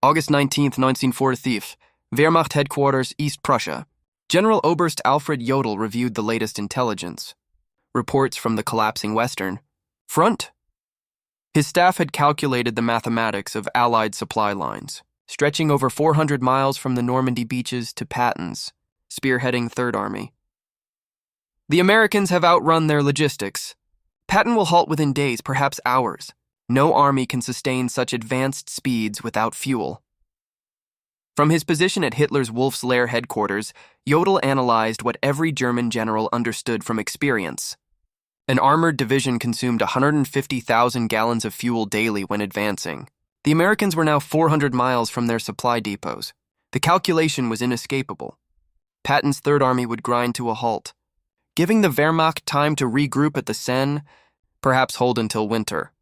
August 19, 1940. Wehrmacht Headquarters, East Prussia. General Oberst Alfred Jodl reviewed the latest intelligence. Reports from the collapsing Western Front. His staff had calculated the mathematics of Allied supply lines, stretching over 400 miles from the Normandy beaches to Patton's, spearheading Third Army. The Americans have outrun their logistics. Patton will halt within days, perhaps hours. No army can sustain such advanced speeds without fuel. From his position at Hitler's Wolf's Lair headquarters, Jodl analyzed what every German general understood from experience. An armored division consumed 150,000 gallons of fuel daily when advancing. The Americans were now 400 miles from their supply depots. The calculation was inescapable. Patton's Third Army would grind to a halt, giving the Wehrmacht time to regroup at the Seine, perhaps hold until winter.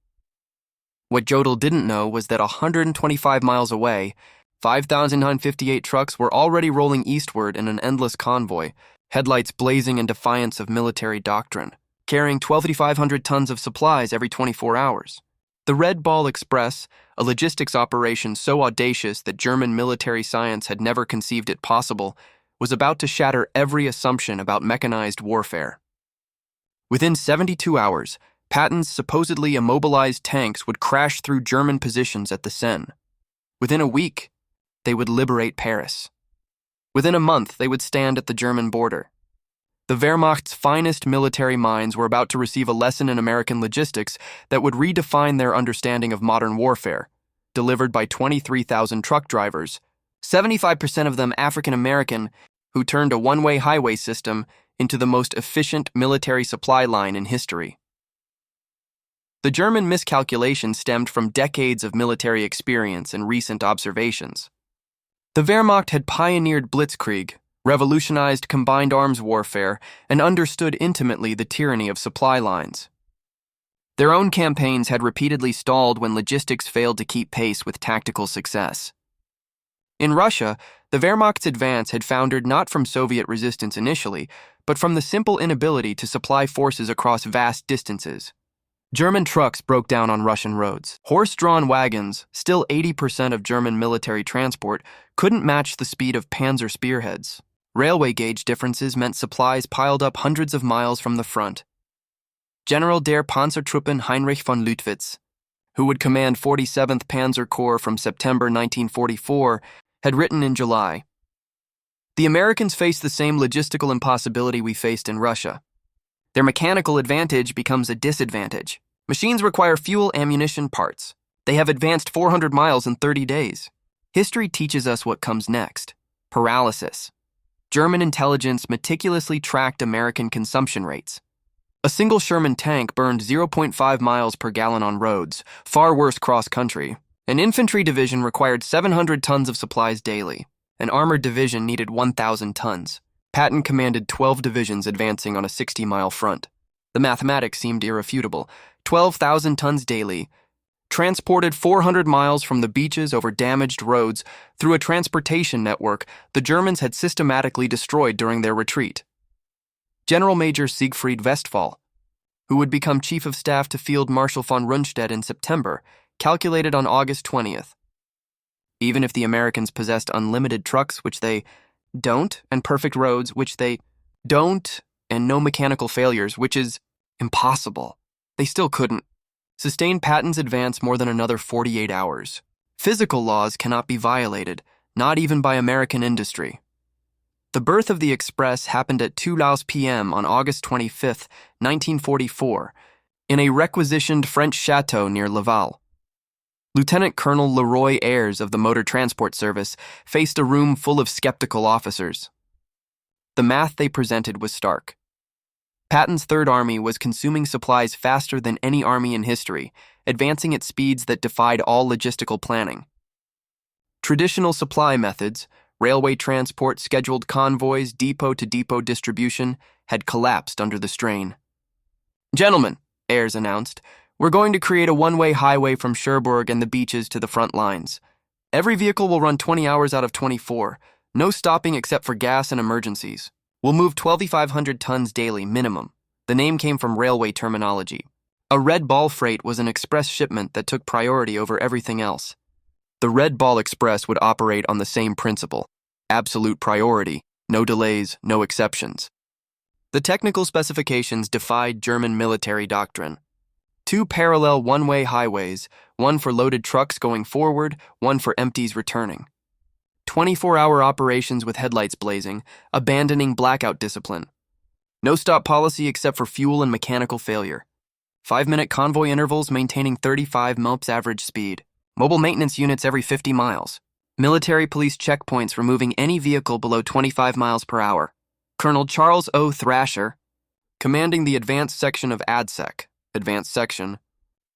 What Jodl didn't know was that 125 miles away, 5,958 trucks were already rolling eastward in an endless convoy, headlights blazing in defiance of military doctrine, carrying 12,500 tons of supplies every 24 hours. The Red Ball Express, a logistics operation so audacious that German military science had never conceived it possible, was about to shatter every assumption about mechanized warfare. Within 72 hours, Patton's supposedly immobilized tanks would crash through German positions at the Seine. Within a week, they would liberate Paris. Within a month, they would stand at the German border. The Wehrmacht's finest military minds were about to receive a lesson in American logistics that would redefine their understanding of modern warfare, delivered by 23,000 truck drivers, 75% of them African American, who turned a one-way highway system into the most efficient military supply line in history. The German miscalculation stemmed from decades of military experience and recent observations. The Wehrmacht had pioneered blitzkrieg, revolutionized combined arms warfare, and understood intimately the tyranny of supply lines. Their own campaigns had repeatedly stalled when logistics failed to keep pace with tactical success. In Russia, the Wehrmacht's advance had foundered not from Soviet resistance initially, but from the simple inability to supply forces across vast distances. German trucks broke down on Russian roads. Horse-drawn wagons, still 80% of German military transport, couldn't match the speed of panzer spearheads. Railway gauge differences meant supplies piled up hundreds of miles from the front. General der Panzertruppen Heinrich von Lüttwitz, who would command 47th Panzer Corps from September 1944, had written in July, "The Americans face the same logistical impossibility we faced in Russia. Their mechanical advantage becomes a disadvantage. Machines require fuel, ammunition, parts. They have advanced 400 miles in 30 days. History teaches us what comes next. Paralysis. German intelligence meticulously tracked American consumption rates. A single Sherman tank burned 0.5 miles per gallon on roads, far worse cross-country. An infantry division required 700 tons of supplies daily. An armored division needed 1,000 tons. Patton commanded 12 divisions advancing on a 60-mile front. The mathematics seemed irrefutable. 12,000 tons daily, transported 400 miles from the beaches over damaged roads through a transportation network the Germans had systematically destroyed during their retreat. General Major Siegfried Westphal, who would become Chief of Staff to Field Marshal von Rundstedt in September, calculated on August 20th. Even if the Americans possessed unlimited trucks, which they don't, and perfect roads, which they don't, and no mechanical failures, which is impossible, they still couldn't sustain Patton's advance more than another 48 hours. Physical laws cannot be violated, not even by American industry. The birth of the Express happened at 2 p.m. on August 25, 1944, in a requisitioned French chateau near Laval. Lieutenant Colonel Leroy Ayres of the Motor Transport Service faced a room full of skeptical officers. The math they presented was stark. Patton's Third Army was consuming supplies faster than any army in history, advancing at speeds that defied all logistical planning. Traditional supply methods, railway transport, scheduled convoys, depot-to-depot distribution, had collapsed under the strain. "Gentlemen," Ayres announced, "we're going to create a one-way highway from Cherbourg and the beaches to the front lines. Every vehicle will run 20 hours out of 24, no stopping except for gas and emergencies. We'll move 12,500 tons daily, minimum." The name came from railway terminology. A Red Ball freight was an express shipment that took priority over everything else. The Red Ball Express would operate on the same principle: absolute priority, no delays, no exceptions. The technical specifications defied German military doctrine. 2 parallel one-way highways, one for loaded trucks going forward, one for empties returning. 24-hour operations with headlights blazing, abandoning blackout discipline. No stop policy except for fuel and mechanical failure. 5-minute convoy intervals maintaining 35 mph average speed. Mobile maintenance units every 50 miles. Military police checkpoints removing any vehicle below 25 miles per hour. Colonel Charles O. Thrasher, commanding the Advanced Section of ADSEC, Advanced Section,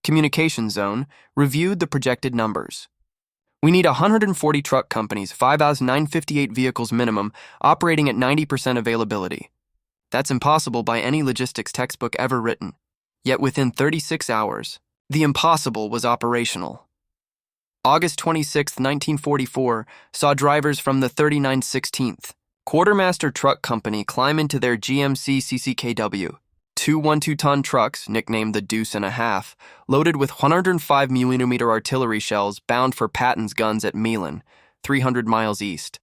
Communication Zone, reviewed the projected numbers. We need 140 truck companies, 5,958 vehicles minimum, operating at 90% availability. That's impossible by any logistics textbook ever written. Yet within 36 hours, the impossible was operational. August 26, 1944, saw drivers from the 3916th Quartermaster Truck Company climb into their GMC CCKW, 2 12-ton trucks, nicknamed the Deuce and a Half, loaded with 105mm artillery shells bound for Patton's guns at Milan, 300 miles east.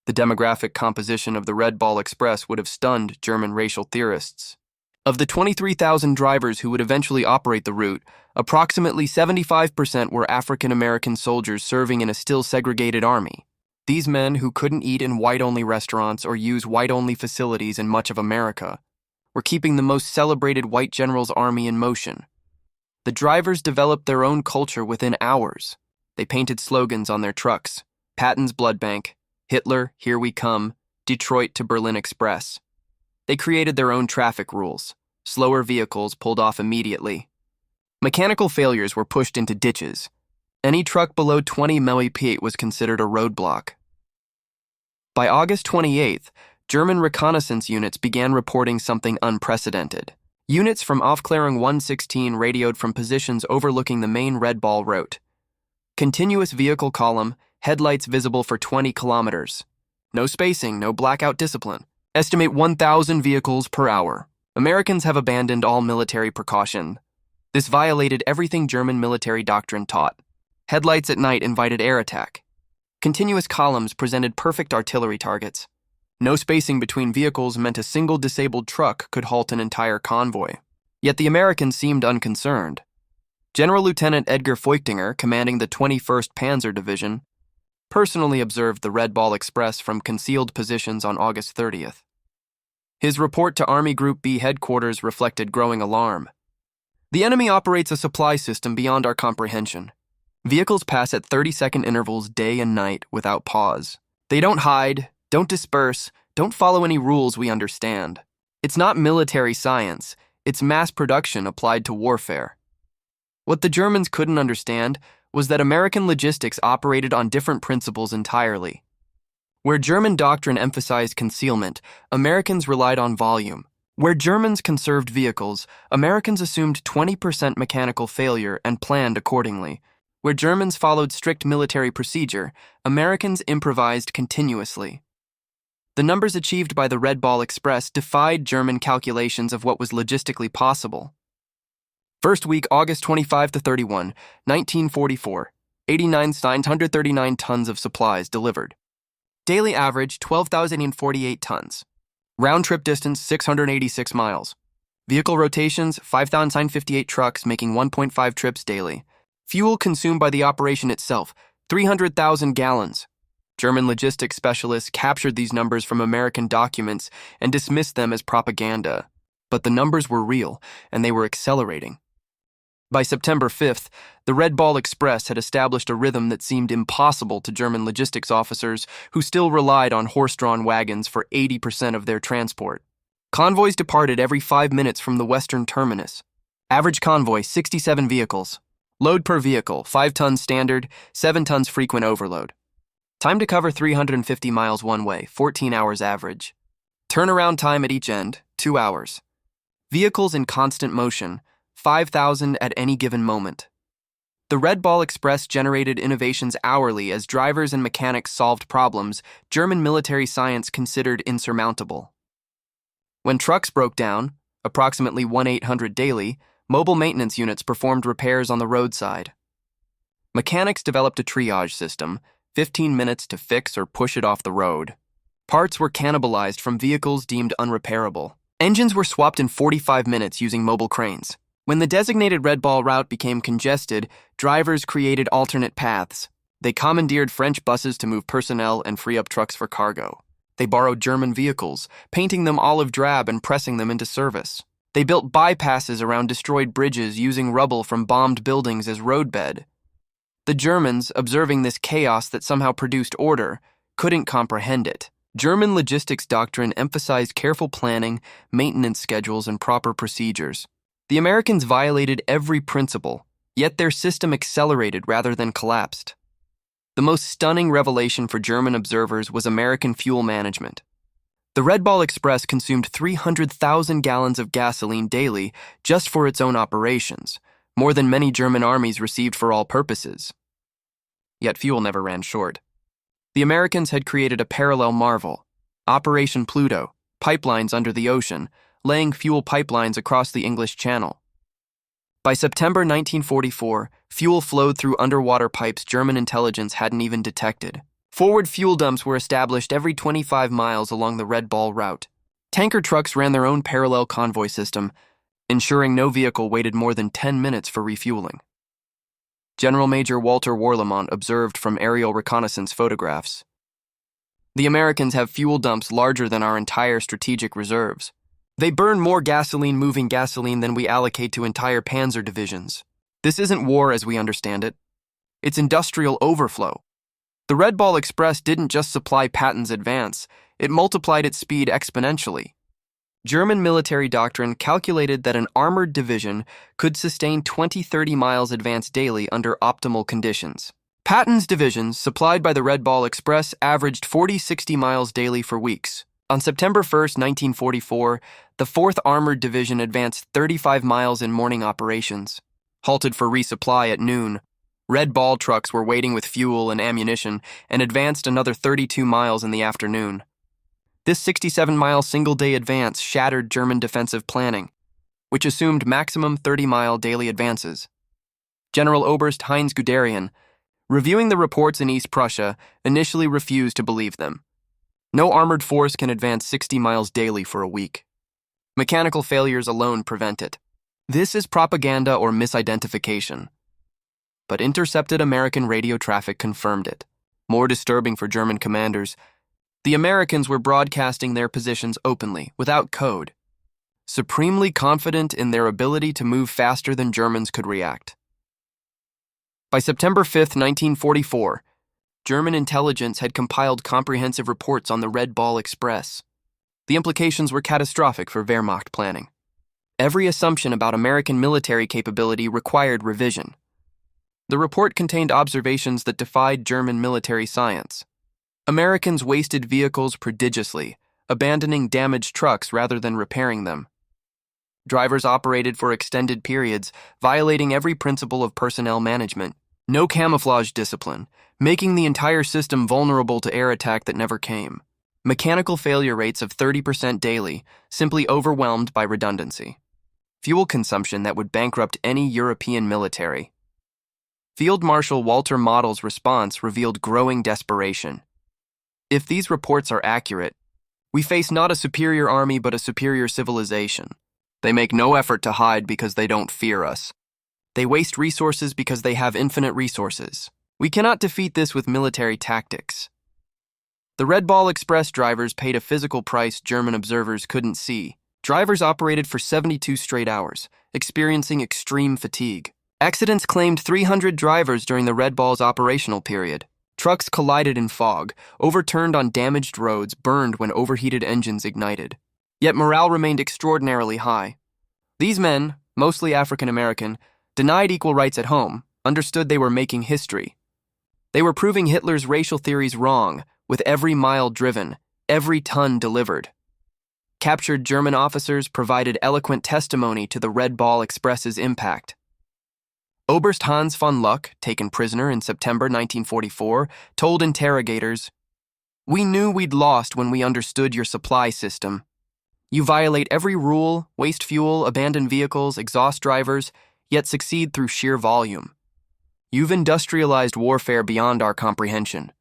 The demographic composition of the Red Ball Express would have stunned German racial theorists. Of the 23,000 drivers who would eventually operate the route, approximately 75% were African American soldiers serving in a still segregated army. These men, who couldn't eat in white-only restaurants or use white-only facilities in much of America, were keeping the most celebrated white general's army in motion. The drivers developed their own culture within hours. They painted slogans on their trucks: Patton's Blood Bank, Hitler, Here We Come, Detroit to Berlin Express. They created their own traffic rules. Slower vehicles pulled off immediately. Mechanical failures were pushed into ditches. Any truck below 20 mph was considered a roadblock. By August 28th, German reconnaissance units began reporting something unprecedented. Units from Aufklärung 116 radioed from positions overlooking the main Red Ball route. Continuous vehicle column, headlights visible for 20 kilometers. No spacing, no blackout discipline. Estimate 1,000 vehicles per hour. Americans have abandoned all military precaution. This violated everything German military doctrine taught. Headlights at night invited air attack. Continuous columns presented perfect artillery targets. No spacing between vehicles meant a single disabled truck could halt an entire convoy. Yet the Americans seemed unconcerned. General Lieutenant Edgar Feuchtinger, commanding the 21st Panzer Division, personally observed the Red Ball Express from concealed positions on August 30th. His report to Army Group B headquarters reflected growing alarm. The enemy operates a supply system beyond our comprehension. Vehicles pass at 30-second intervals day and night without pause. They don't hide, don't disperse, don't follow any rules we understand. It's not military science, it's mass production applied to warfare. What the Germans couldn't understand was that American logistics operated on different principles entirely. Where German doctrine emphasized concealment, Americans relied on volume. Where Germans conserved vehicles, Americans assumed 20% mechanical failure and planned accordingly. Where Germans followed strict military procedure, Americans improvised continuously. The numbers achieved by the Red Ball Express defied German calculations of what was logistically possible. First week, August 25 to 31, 1944, 89,939 tons of supplies delivered. Daily average, 12,048 tons. Round-trip distance, 686 miles. Vehicle rotations, 5,958 trucks making 1.5 trips daily. Fuel consumed by the operation itself, 300,000 gallons. German logistics specialists captured these numbers from American documents and dismissed them as propaganda. But the numbers were real, and they were accelerating. By September 5th, the Red Ball Express had established a rhythm that seemed impossible to German logistics officers who still relied on horse-drawn wagons for 80% of their transport. Convoys departed every 5 minutes from the western terminus. Average convoy, 67 vehicles. Load per vehicle, 5 tons standard, 7 tons frequent overload. Time to cover 350 miles one way, 14 hours average. Turnaround time at each end, 2 hours. Vehicles in constant motion, 5,000 at any given moment. The Red Ball Express generated innovations hourly as drivers and mechanics solved problems German military science considered insurmountable. When trucks broke down, approximately 1,800 daily, mobile maintenance units performed repairs on the roadside. Mechanics developed a triage system, 15 minutes to fix or push it off the road. Parts were cannibalized from vehicles deemed unrepairable. Engines were swapped in 45 minutes using mobile cranes. When the designated red ball route became congested, drivers created alternate paths. They commandeered French buses to move personnel and free up trucks for cargo. They borrowed German vehicles, painting them olive drab and pressing them into service. They built bypasses around destroyed bridges using rubble from bombed buildings as roadbed. The Germans, observing this chaos that somehow produced order, couldn't comprehend it. German logistics doctrine emphasized careful planning, maintenance schedules, and proper procedures. The Americans violated every principle, yet their system accelerated rather than collapsed. The most stunning revelation for German observers was American fuel management. The Red Ball Express consumed 300,000 gallons of gasoline daily just for its own operations, more than many German armies received for all purposes. Yet fuel never ran short. The Americans had created a parallel marvel, Operation Pluto, pipelines under the ocean, laying fuel pipelines across the English Channel. By September 1944, fuel flowed through underwater pipes German intelligence hadn't even detected. Forward fuel dumps were established every 25 miles along the Red Ball route. Tanker trucks ran their own parallel convoy system, ensuring no vehicle waited more than 10 minutes for refueling. General Major Walter Warlimont observed from aerial reconnaissance photographs. The Americans have fuel dumps larger than our entire strategic reserves. They burn more gasoline moving gasoline than we allocate to entire panzer divisions. This isn't war as we understand it. It's industrial overflow. The Red Ball Express didn't just supply Patton's advance, it multiplied its speed exponentially. German military doctrine calculated that an armored division could sustain 20-30 miles advance daily under optimal conditions. Patton's divisions, supplied by the Red Ball Express, averaged 40-60 miles daily for weeks. On September 1, 1944, the 4th Armored Division advanced 35 miles in morning operations. Halted for resupply at noon, Red Ball trucks were waiting with fuel and ammunition and advanced another 32 miles in the afternoon. This 67-mile single-day advance shattered German defensive planning, which assumed maximum 30-mile daily advances. General Oberst Heinz Guderian, reviewing the reports in East Prussia, initially refused to believe them. No armored force can advance 60 miles daily for a week. Mechanical failures alone prevent it. This is propaganda or misidentification. But intercepted American radio traffic confirmed it. More disturbing for German commanders, the Americans were broadcasting their positions openly, without code, supremely confident in their ability to move faster than Germans could react. By September 5, 1944, German intelligence had compiled comprehensive reports on the Red Ball Express. The implications were catastrophic for Wehrmacht planning. Every assumption about American military capability required revision. The report contained observations that defied German military science. Americans wasted vehicles prodigiously, abandoning damaged trucks rather than repairing them. Drivers operated for extended periods, violating every principle of personnel management. No camouflage discipline, making the entire system vulnerable to air attack that never came. Mechanical failure rates of 30% daily, simply overwhelmed by redundancy. Fuel consumption that would bankrupt any European military. Field Marshal Walter Model's response revealed growing desperation. If these reports are accurate, we face not a superior army but a superior civilization. They make no effort to hide because they don't fear us. They waste resources because they have infinite resources. We cannot defeat this with military tactics. The Red Ball Express drivers paid a physical price German observers couldn't see. Drivers operated for 72 straight hours, experiencing extreme fatigue. Accidents claimed 300 drivers during the Red Ball's operational period. Trucks collided in fog, overturned on damaged roads, burned when overheated engines ignited. Yet morale remained extraordinarily high. These men, mostly African American, denied equal rights at home, understood they were making history. They were proving Hitler's racial theories wrong, with every mile driven, every ton delivered. Captured German officers provided eloquent testimony to the Red Ball Express's impact. Oberst Hans von Luck, taken prisoner in September 1944, told interrogators, "We knew we'd lost when we understood your supply system. You violate every rule, waste fuel, abandon vehicles, exhaust drivers, yet succeed through sheer volume. You've industrialized warfare beyond our comprehension.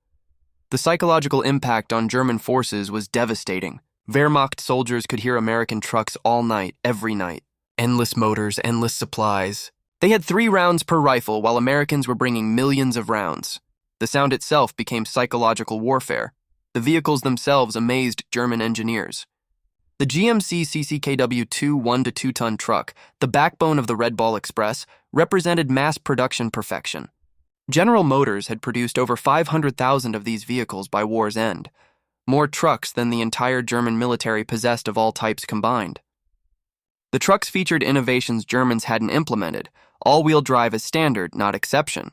The psychological impact on German forces was devastating. Wehrmacht soldiers could hear American trucks all night, every night. Endless motors, endless supplies. They had 3 rounds per rifle, while Americans were bringing millions of rounds. The sound itself became psychological warfare. The vehicles themselves amazed German engineers. The GMC CCKW-2 1-to-2-ton truck, the backbone of the Red Ball Express, represented mass production perfection. General Motors had produced over 500,000 of these vehicles by war's end, more trucks than the entire German military possessed of all types combined. The trucks featured innovations Germans hadn't implemented, all-wheel drive as standard, not exception.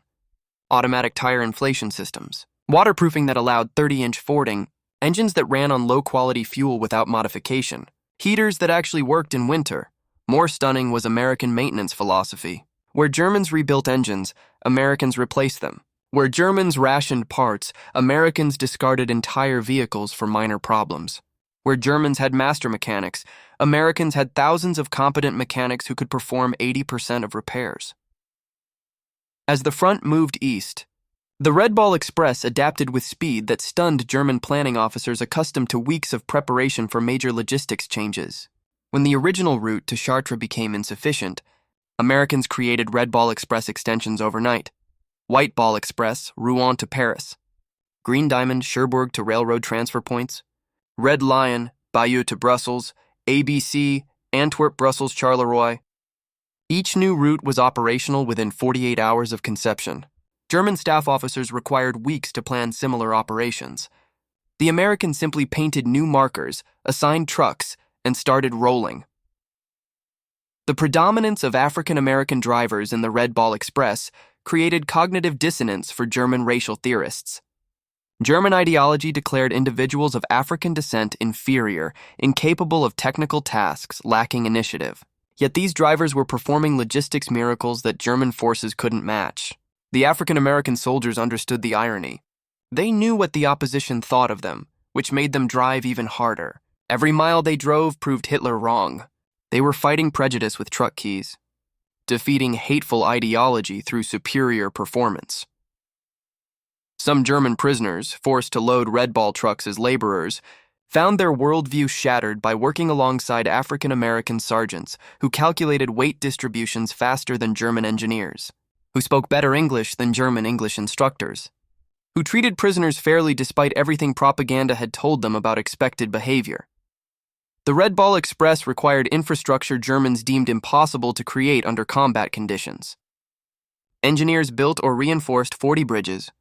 Automatic tire inflation systems, waterproofing that allowed 30-inch fording, engines that ran on low-quality fuel without modification, heaters that actually worked in winter. More stunning was American maintenance philosophy. Where Germans rebuilt engines, Americans replaced them. Where Germans rationed parts, Americans discarded entire vehicles for minor problems. Where Germans had master mechanics, Americans had thousands of competent mechanics who could perform 80% of repairs. As the front moved east, the Red Ball Express adapted with speed that stunned German planning officers accustomed to weeks of preparation for major logistics changes. When the original route to Chartres became insufficient, Americans created Red Ball Express extensions overnight. White Ball Express, Rouen to Paris. Green Diamond, Cherbourg to railroad transfer points. Red Lion, Bayeux to Brussels. ABC, Antwerp, Brussels, Charleroi. Each new route was operational within 48 hours of conception. German staff officers required weeks to plan similar operations. The Americans simply painted new markers, assigned trucks, and started rolling. The predominance of African-American drivers in the Red Ball Express created cognitive dissonance for German racial theorists. German ideology declared individuals of African descent inferior, incapable of technical tasks, lacking initiative. Yet these drivers were performing logistics miracles that German forces couldn't match. The African-American soldiers understood the irony. They knew what the opposition thought of them, which made them drive even harder. Every mile they drove proved Hitler wrong. They were fighting prejudice with truck keys, defeating hateful ideology through superior performance. Some German prisoners, forced to load Red Ball trucks as laborers, found their worldview shattered by working alongside African-American sergeants who calculated weight distributions faster than German engineers, who spoke better English than German English instructors, who treated prisoners fairly despite everything propaganda had told them about expected behavior. The Red Ball Express required infrastructure Germans deemed impossible to create under combat conditions. Engineers built or reinforced 40 bridges,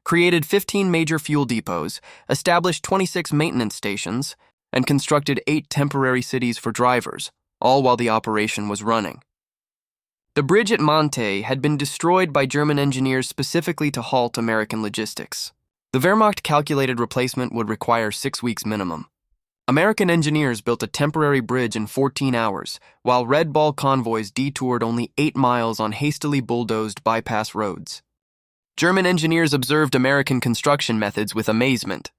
created 15 major fuel depots, established 26 maintenance stations, and constructed 8 temporary cities for drivers, all while the operation was running. The bridge at Monte had been destroyed by German engineers specifically to halt American logistics. The Wehrmacht calculated replacement would require 6 weeks minimum. American engineers built a temporary bridge in 14 hours, while Red Ball convoys detoured only 8 miles on hastily bulldozed bypass roads. German engineers observed American construction methods with amazement.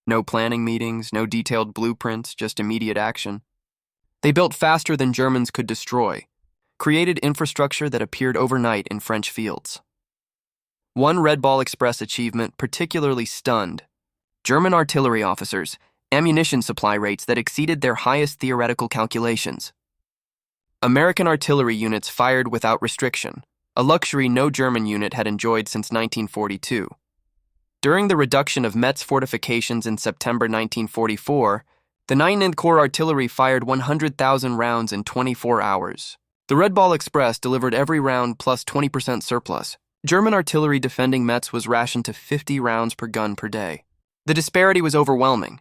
No planning meetings, no detailed blueprints, just immediate action. They built faster than Germans could destroy, created infrastructure that appeared overnight in French fields. One Red Ball Express achievement particularly stunned German artillery officers, ammunition supply rates that exceeded their highest theoretical calculations. American artillery units fired without restriction, a luxury no German unit had enjoyed since 1942. During the reduction of Metz fortifications in September 1944, the 9th Corps artillery fired 100,000 rounds in 24 hours. The Red Ball Express delivered every round plus 20% surplus. German artillery defending Metz was rationed to 50 rounds per gun per day. The disparity was overwhelming.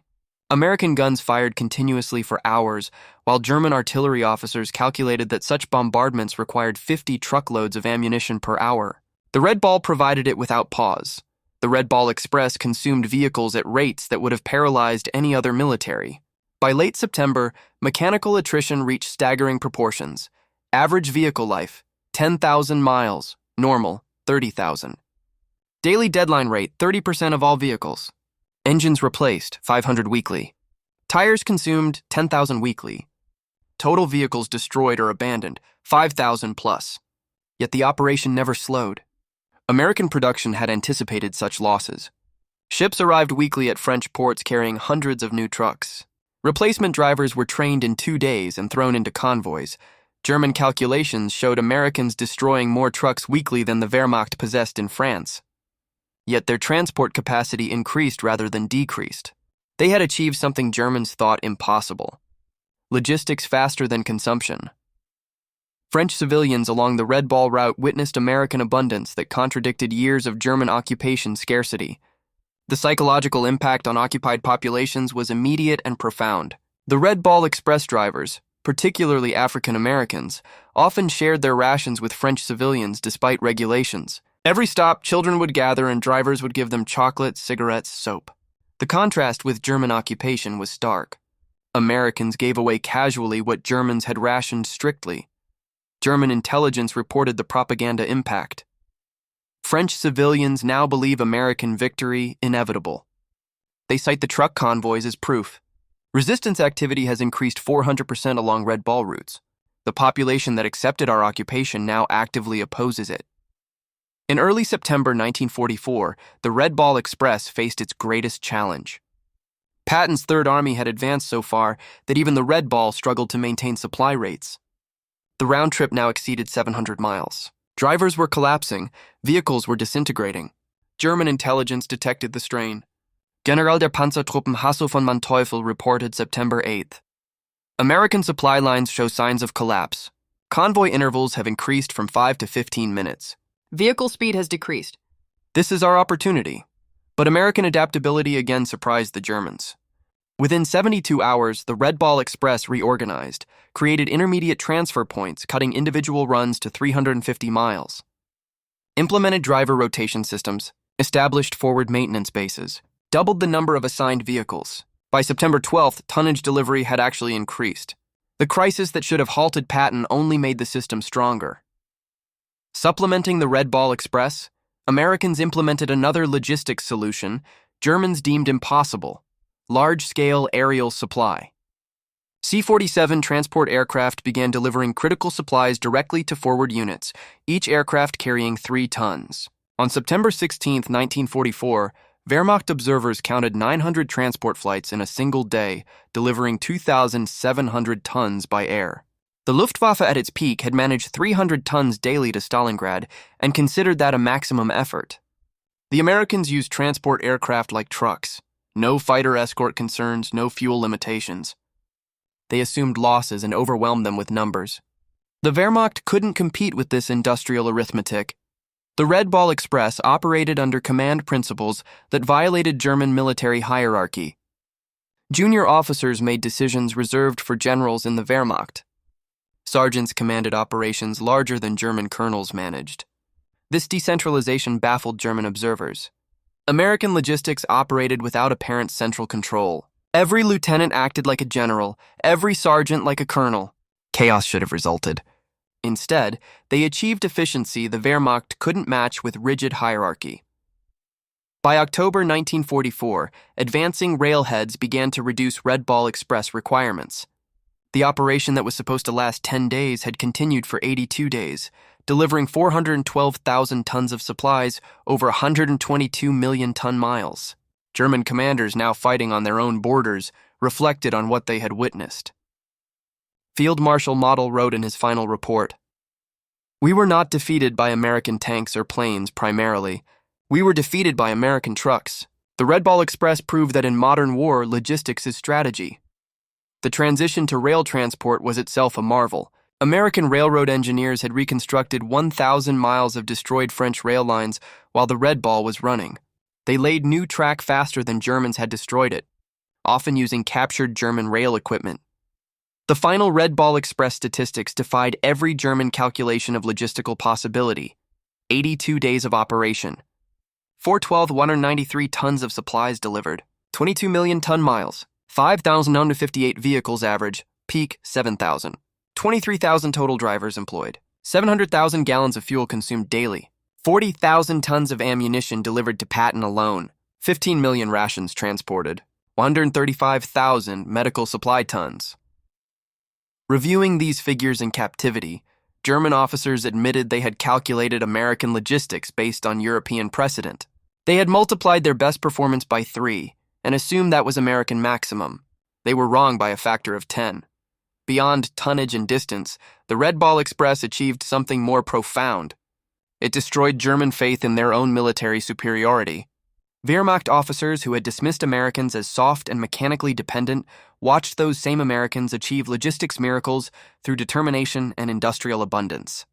American guns fired continuously for hours, while German artillery officers calculated that such bombardments required 50 truckloads of ammunition per hour. The Red Ball provided it without pause. The Red Ball Express consumed vehicles at rates that would have paralyzed any other military. By late September, mechanical attrition reached staggering proportions. Average vehicle life, 10,000 miles. Normal, 30,000. Daily deadline rate, 30% of all vehicles. Engines replaced, 500 weekly. Tires consumed, 10,000 weekly. Total vehicles destroyed or abandoned, 5,000 plus. Yet the operation never slowed. American production had anticipated such losses. Ships arrived weekly at French ports carrying hundreds of new trucks. Replacement drivers were trained in 2 days and thrown into convoys. German calculations showed Americans destroying more trucks weekly than the Wehrmacht possessed in France. Yet their transport capacity increased rather than decreased. They had achieved something Germans thought impossible: logistics faster than consumption. French civilians along the Red Ball route witnessed American abundance that contradicted years of German occupation scarcity. The psychological impact on occupied populations was immediate and profound. The Red Ball Express drivers, particularly African Americans, often shared their rations with French civilians despite regulations. Every stop, children would gather and drivers would give them chocolate, cigarettes, soap. The contrast with German occupation was stark. Americans gave away casually what Germans had rationed strictly. German intelligence reported the propaganda impact. French civilians now believe American victory inevitable. They cite the truck convoys as proof. Resistance activity has increased 400% along Red Ball routes. The population that accepted our occupation now actively opposes it. In early September 1944, the Red Ball Express faced its greatest challenge. Patton's Third Army had advanced so far that even the Red Ball struggled to maintain supply rates. The round trip now exceeded 700 miles. Drivers were collapsing, vehicles were disintegrating. German intelligence detected the strain. General der Panzertruppen Hasso von Manteuffel reported September 8th. American supply lines show signs of collapse. Convoy intervals have increased from 5 to 15 minutes. Vehicle speed has decreased. This is our opportunity. But American adaptability again surprised the Germans. Within 72 hours, the Red Ball Express reorganized, created intermediate transfer points, cutting individual runs to 350 miles. Implemented driver rotation systems, established forward maintenance bases, doubled the number of assigned vehicles. By September 12th, tonnage delivery had actually increased. The crisis that should have halted Patton only made the system stronger. Supplementing the Red Ball Express, Americans implemented another logistics solution Germans deemed impossible: large-scale aerial supply. C-47 transport aircraft began delivering critical supplies directly to forward units, each aircraft carrying 3 tons. On September 16, 1944, Wehrmacht observers counted 900 transport flights in a single day, delivering 2,700 tons by air. The Luftwaffe at its peak had managed 300 tons daily to Stalingrad and considered that a maximum effort. The Americans used transport aircraft like trucks. No fighter escort concerns, no fuel limitations. They assumed losses and overwhelmed them with numbers. The Wehrmacht couldn't compete with this industrial arithmetic. The Red Ball Express operated under command principles that violated German military hierarchy. Junior officers made decisions reserved for generals in the Wehrmacht. Sergeants commanded operations larger than German colonels managed. This decentralization baffled German observers. American logistics operated without apparent central control. Every lieutenant acted like a general, every sergeant like a colonel. Chaos should have resulted. Instead, they achieved efficiency the Wehrmacht couldn't match with rigid hierarchy. By October 1944, advancing railheads began to reduce Red Ball Express requirements. The operation that was supposed to last 10 days had continued for 82 days, delivering 412,000 tons of supplies over 122 million ton miles. German commanders, now fighting on their own borders, reflected on what they had witnessed. Field Marshal Model wrote in his final report, "We were not defeated by American tanks or planes primarily. We were defeated by American trucks. The Red Ball Express proved that in modern war, logistics is strategy." The transition to rail transport was itself a marvel. American railroad engineers had reconstructed 1,000 miles of destroyed French rail lines while the Red Ball was running. They laid new track faster than Germans had destroyed it, often using captured German rail equipment. The final Red Ball Express statistics defied every German calculation of logistical possibility. 82 days of operation. 193 tons of supplies delivered. 22 million ton miles. 5,958 vehicles average. Peak 7,000. 23,000 total drivers employed. 700,000 gallons of fuel consumed daily. 40,000 tons of ammunition delivered to Patton alone. 15 million rations transported. 135,000 medical supply tons. Reviewing these figures in captivity, German officers admitted they had calculated American logistics based on European precedent. They had multiplied their best performance by 3 and assumed that was American maximum. They were wrong by a factor of 10. Beyond tonnage and distance, the Red Ball Express achieved something more profound. It destroyed German faith in their own military superiority. Wehrmacht officers who had dismissed Americans as soft and mechanically dependent watched those same Americans achieve logistics miracles through determination and industrial abundance.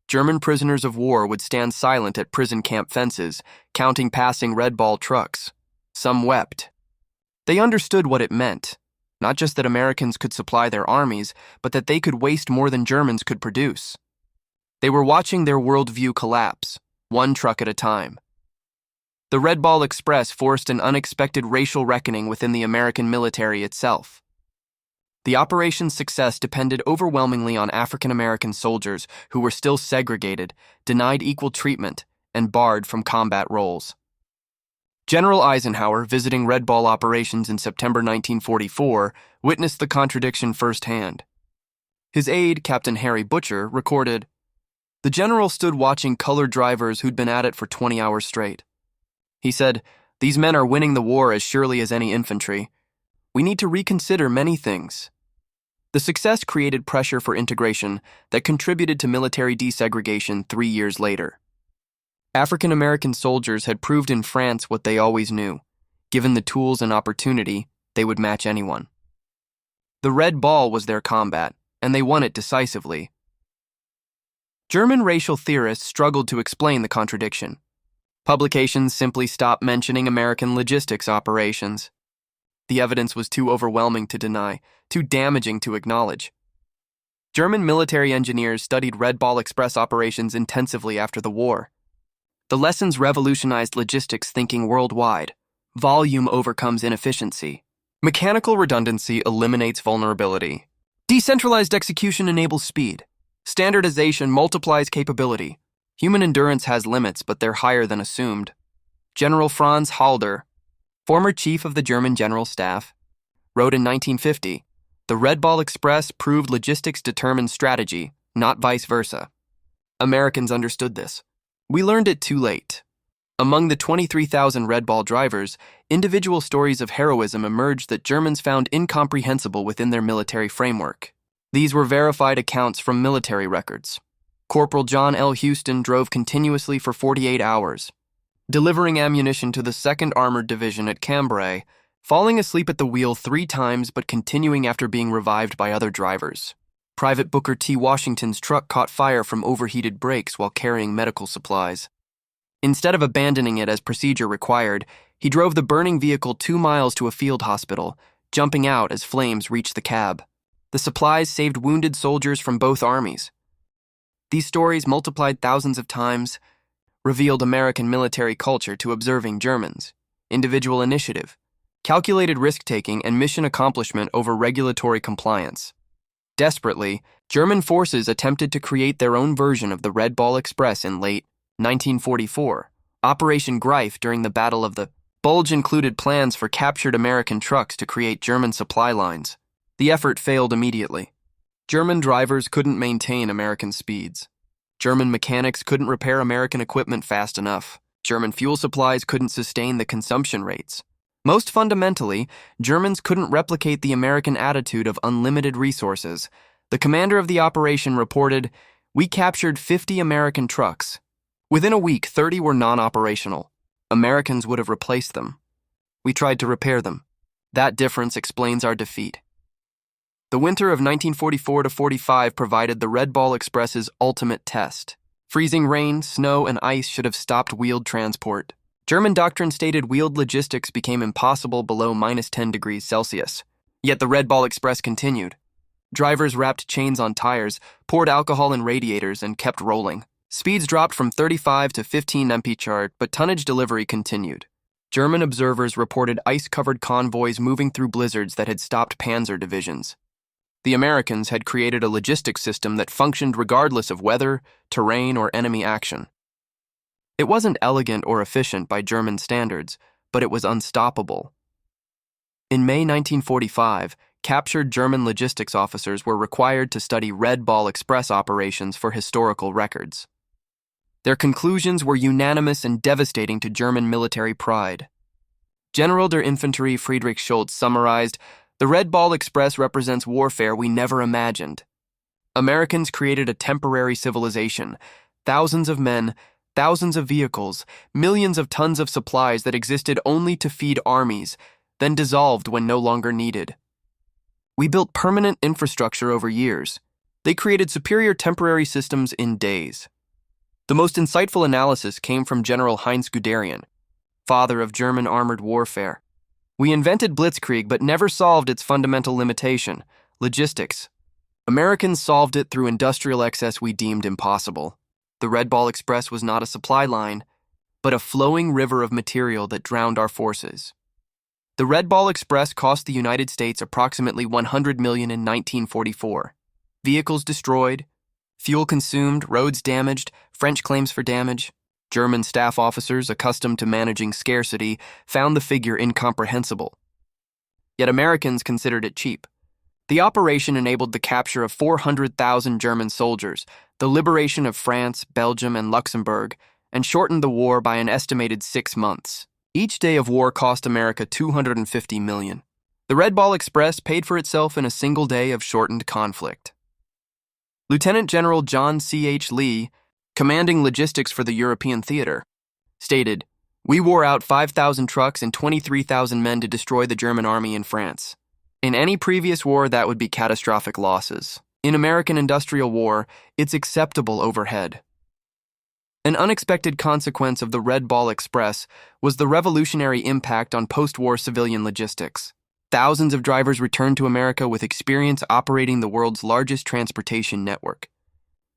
German prisoners of war would stand silent at prison camp fences, counting passing Red Ball trucks. Some wept. They understood what it meant, not just that Americans could supply their armies, but that they could waste more than Germans could produce. They were watching their worldview collapse, one truck at a time. The Red Ball Express forced an unexpected racial reckoning within the American military itself. The operation's success depended overwhelmingly on African American soldiers who were still segregated, denied equal treatment, and barred from combat roles. General Eisenhower, visiting Red Ball operations in September 1944, witnessed the contradiction firsthand. His aide, Captain Harry Butcher, recorded, "The general stood watching colored drivers who'd been at it for 20 hours straight. He said, 'These men are winning the war as surely as any infantry. We need to reconsider many things.' The success created pressure for integration that contributed to military desegregation 3 years later. African American soldiers had proved in France what they always knew. Given the tools and opportunity, they would match anyone. The Red Ball was their combat, and they won it decisively. German racial theorists struggled to explain the contradiction. Publications simply stopped mentioning American logistics operations. The evidence was too overwhelming to deny, too damaging to acknowledge. German military engineers studied Red Ball Express operations intensively after the war. The lessons revolutionized logistics thinking worldwide. Volume overcomes inefficiency. Mechanical redundancy eliminates vulnerability. Decentralized execution enables speed. Standardization multiplies capability. Human endurance has limits, but they're higher than assumed. General Franz Halder, former chief of the German General Staff, wrote in 1950, "The Red Ball Express proved logistics determined strategy, not vice versa." Americans understood this. We learned it too late. Among the 23,000 Red Ball drivers, individual stories of heroism emerged that Germans found incomprehensible within their military framework. These were verified accounts from military records. Corporal John L. Houston drove continuously for 48 hours, delivering ammunition to the 2nd Armored Division at Cambrai, falling asleep at the wheel 3 times but continuing after being revived by other drivers. Private Booker T. Washington's truck caught fire from overheated brakes while carrying medical supplies. Instead of abandoning it as procedure required, he drove the burning vehicle 2 miles to a field hospital, jumping out as flames reached the cab. The supplies saved wounded soldiers from both armies. These stories, multiplied thousands of times, revealed American military culture to observing Germans: individual initiative, calculated risk-taking, and mission accomplishment over regulatory compliance. Desperately, German forces attempted to create their own version of the Red Ball Express in late 1944. Operation Greif during the Battle of the Bulge included plans for captured American trucks to create German supply lines. The effort failed immediately. German drivers couldn't maintain American speeds. German mechanics couldn't repair American equipment fast enough. German fuel supplies couldn't sustain the consumption rates. Most fundamentally, Germans couldn't replicate the American attitude of unlimited resources. The commander of the operation reported, "We captured 50 American trucks. Within a week, 30 were non-operational. Americans would have replaced them. We tried to repair them. That difference explains our defeat." The winter of 1944-45 provided the Red Ball Express's ultimate test. Freezing rain, snow, and ice should have stopped wheeled transport. German doctrine stated wheeled logistics became impossible below -10 degrees Celsius. Yet the Red Ball Express continued. Drivers wrapped chains on tires, poured alcohol in radiators, and kept rolling. Speeds dropped from 35 to 15 mph, but tonnage delivery continued. German observers reported ice-covered convoys moving through blizzards that had stopped panzer divisions. The Americans had created a logistics system that functioned regardless of weather, terrain, or enemy action. It wasn't elegant or efficient by German standards, but it was unstoppable. In May 1945, captured German logistics officers were required to study Red Ball Express operations for historical records. Their conclusions were unanimous and devastating to German military pride. General der Infanterie Friedrich Schultz summarized, "The Red Ball Express represents warfare we never imagined. Americans created a temporary civilization, thousands of men, thousands of vehicles, millions of tons of supplies that existed only to feed armies, then dissolved when no longer needed. We built permanent infrastructure over years. They created superior temporary systems in days." The most insightful analysis came from General Heinz Guderian, father of German armored warfare. "We invented blitzkrieg but never solved its fundamental limitation, logistics. Americans solved it through industrial excess we deemed impossible. The Red Ball Express was not a supply line, but a flowing river of material that drowned our forces. The Red Ball Express cost the United States approximately $100 million in 1944. Vehicles destroyed, fuel consumed, roads damaged, French claims for damage. German staff officers, accustomed to managing scarcity, found the figure incomprehensible. Yet Americans considered it cheap. The operation enabled the capture of 400,000 German soldiers, the liberation of France, Belgium, and Luxembourg, and shortened the war by an estimated 6 months. Each day of war cost America $250 million. The Red Ball Express paid for itself in a single day of shortened conflict." Lieutenant General John C.H. Lee, commanding logistics for the European theater, stated, "We wore out 5,000 trucks and 23,000 men to destroy the German army in France. In any previous war, that would be catastrophic losses. In American industrial war, it's acceptable overhead." An unexpected consequence of the Red Ball Express was the revolutionary impact on post-war civilian logistics. Thousands of drivers returned to America with experience operating the world's largest transportation network.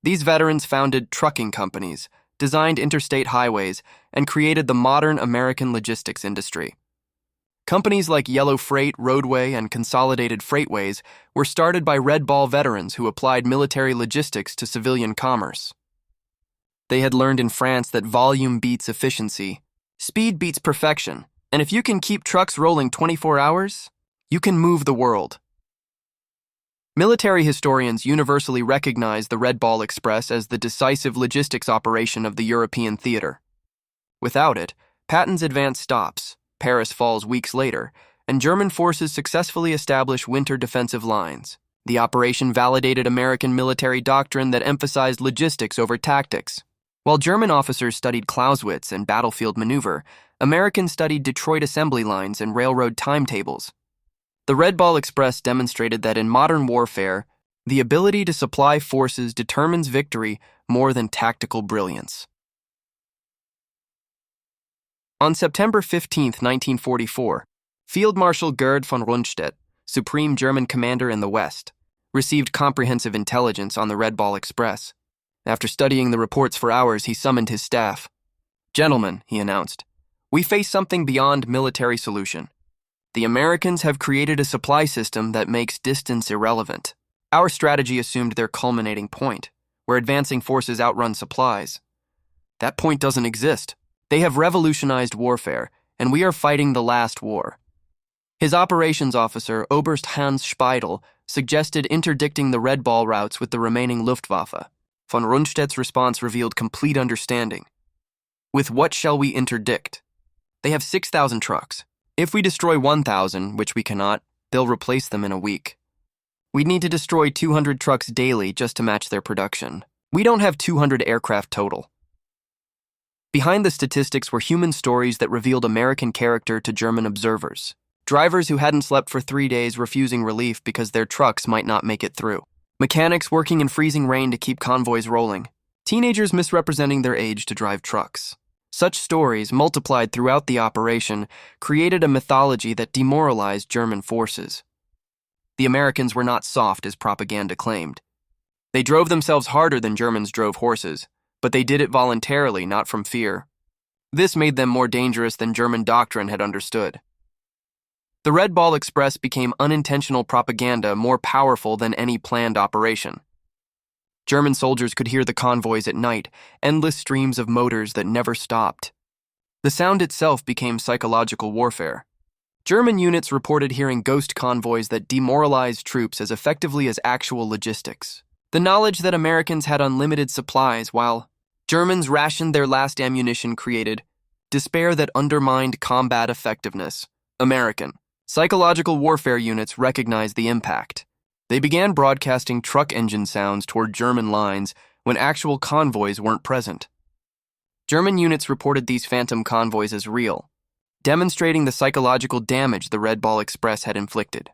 These veterans founded trucking companies, designed interstate highways, and created the modern American logistics industry. Companies like Yellow Freight, Roadway, and Consolidated Freightways were started by Red Ball veterans who applied military logistics to civilian commerce. They had learned in France that volume beats efficiency, speed beats perfection, and if you can keep trucks rolling 24 hours, you can move the world. Military historians universally recognize the Red Ball Express as the decisive logistics operation of the European theater. Without it, Patton's advance stops, Paris falls weeks later, and German forces successfully establish winter defensive lines. The operation validated American military doctrine that emphasized logistics over tactics. While German officers studied Clausewitz and battlefield maneuver, Americans studied Detroit assembly lines and railroad timetables. The Red Ball Express demonstrated that in modern warfare, the ability to supply forces determines victory more than tactical brilliance. On September 15, 1944, Field Marshal Gerd von Rundstedt, supreme German commander in the West, received comprehensive intelligence on the Red Ball Express. After studying the reports for hours, he summoned his staff. "Gentlemen," he announced, "we face something beyond military solution. The Americans have created a supply system that makes distance irrelevant. Our strategy assumed their culminating point, where advancing forces outrun supplies. That point doesn't exist. They have revolutionized warfare, and we are fighting the last war." His operations officer, Oberst Hans Speidel, suggested interdicting the Red Ball routes with the remaining Luftwaffe. Von Rundstedt's response revealed complete understanding. "With what shall we interdict? They have 6,000 trucks. If we destroy 1,000, which we cannot, they'll replace them in a week. We'd need to destroy 200 trucks daily just to match their production. We don't have 200 aircraft total." Behind the statistics were human stories that revealed American character to German observers. Drivers who hadn't slept for 3 days refusing relief because their trucks might not make it through. Mechanics working in freezing rain to keep convoys rolling. Teenagers misrepresenting their age to drive trucks. Such stories, multiplied throughout the operation, created a mythology that demoralized German forces. The Americans were not soft as propaganda claimed. They drove themselves harder than Germans drove horses, but they did it voluntarily, not from fear. This made them more dangerous than German doctrine had understood. The Red Ball Express became unintentional propaganda more powerful than any planned operation. German soldiers could hear the convoys at night, endless streams of motors that never stopped. The sound itself became psychological warfare. German units reported hearing ghost convoys that demoralized troops as effectively as actual logistics. The knowledge that Americans had unlimited supplies while Germans rationed their last ammunition created despair that undermined combat effectiveness. American psychological warfare units recognized the impact. They began broadcasting truck engine sounds toward German lines when actual convoys weren't present. German units reported these phantom convoys as real, demonstrating the psychological damage the Red Ball Express had inflicted.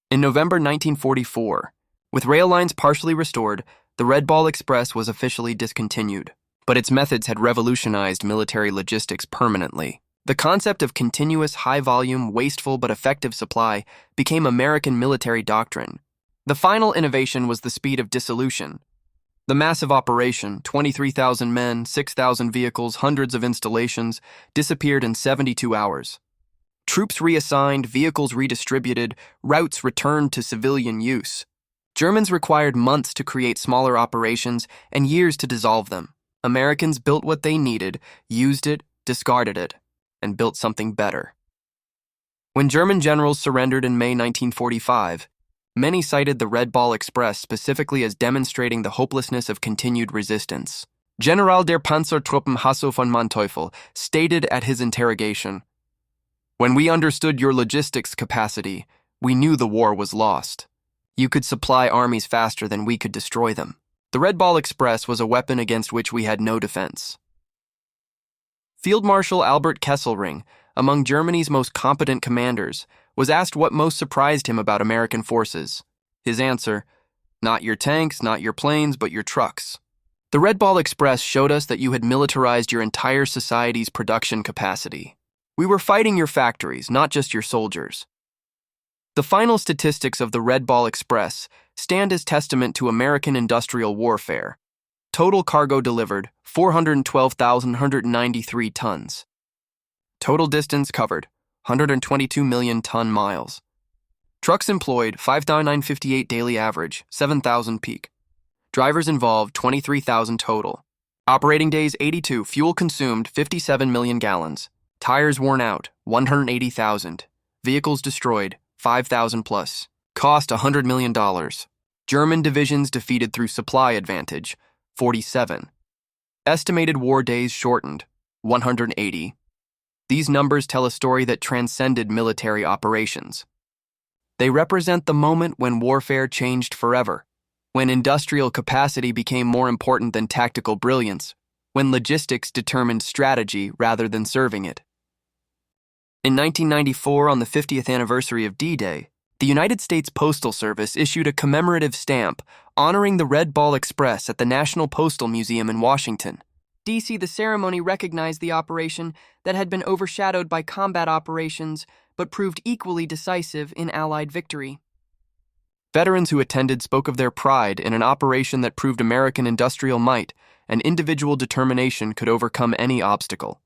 In November 1944, with rail lines partially restored, the Red Ball Express was officially discontinued, but its methods had revolutionized military logistics permanently. The concept of continuous, high-volume, wasteful but effective supply became American military doctrine. The final innovation was the speed of dissolution. The massive operation, 23,000 men, 6,000 vehicles, hundreds of installations, disappeared in 72 hours. Troops reassigned, vehicles redistributed, routes returned to civilian use. Germans required months to create smaller operations and years to dissolve them. Americans built what they needed, used it, discarded it, and built something better. When German generals surrendered in May 1945, many cited the Red Ball Express specifically as demonstrating the hopelessness of continued resistance. General der Panzertruppen Hasso von Manteuffel stated at his interrogation, "When we understood your logistics capacity, we knew the war was lost. You could supply armies faster than we could destroy them. The Red Ball Express was a weapon against which we had no defense." Field Marshal Albert Kesselring, among Germany's most competent commanders, was asked what most surprised him about American forces. His answer, "Not your tanks, not your planes, but your trucks. The Red Ball Express showed us that you had militarized your entire society's production capacity. We were fighting your factories, not just your soldiers." The final statistics of the Red Ball Express stand as testament to American industrial warfare. Total cargo delivered, 412,193 tons. Total distance covered, 122 million ton miles. Trucks employed, 5,958 daily average, 7,000 peak. Drivers involved, 23,000 total. Operating days, 82. Fuel consumed, 57 million gallons. Tires worn out, 180,000. Vehicles destroyed, 5,000 plus. Cost, $100 million. German divisions defeated through supply advantage, 47. Estimated war days shortened, 180. These numbers tell a story that transcended military operations. They represent the moment when warfare changed forever, when industrial capacity became more important than tactical brilliance, when logistics determined strategy rather than serving it. In 1994, on the 50th anniversary of D-Day, the United States Postal Service issued a commemorative stamp honoring the Red Ball Express at the National Postal Museum in Washington, D.C. The ceremony recognized the operation that had been overshadowed by combat operations but proved equally decisive in Allied victory. Veterans who attended spoke of their pride in an operation that proved American industrial might and individual determination could overcome any obstacle.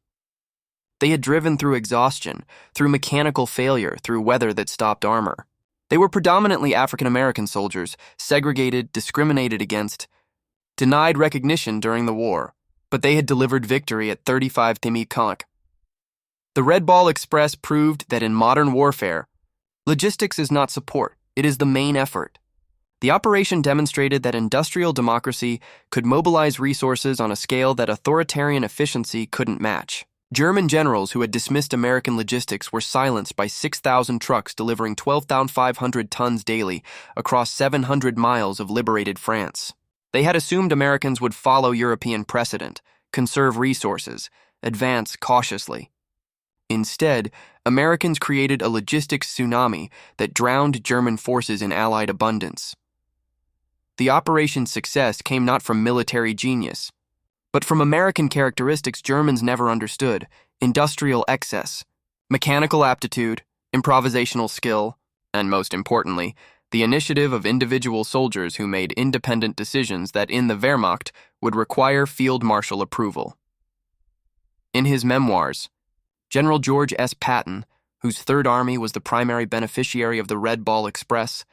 They had driven through exhaustion, through mechanical failure, through weather that stopped armor. They were predominantly African-American soldiers, segregated, discriminated against, denied recognition during the war, but they had delivered victory at 35 Timmy-Conk. The Red Ball Express proved that in modern warfare, logistics is not support, it is the main effort. The operation demonstrated that industrial democracy could mobilize resources on a scale that authoritarian efficiency couldn't match. German generals who had dismissed American logistics were silenced by 6,000 trucks delivering 12,500 tons daily across 700 miles of liberated France. They had assumed Americans would follow European precedent, conserve resources, advance cautiously. Instead, Americans created a logistics tsunami that drowned German forces in Allied abundance. The operation's success came not from military genius, but from American characteristics Germans never understood: industrial excess, mechanical aptitude, improvisational skill, and most importantly, the initiative of individual soldiers who made independent decisions that in the Wehrmacht would require field marshal approval. In his memoirs, General George S. Patton, whose Third Army was the primary beneficiary of the Red Ball Express,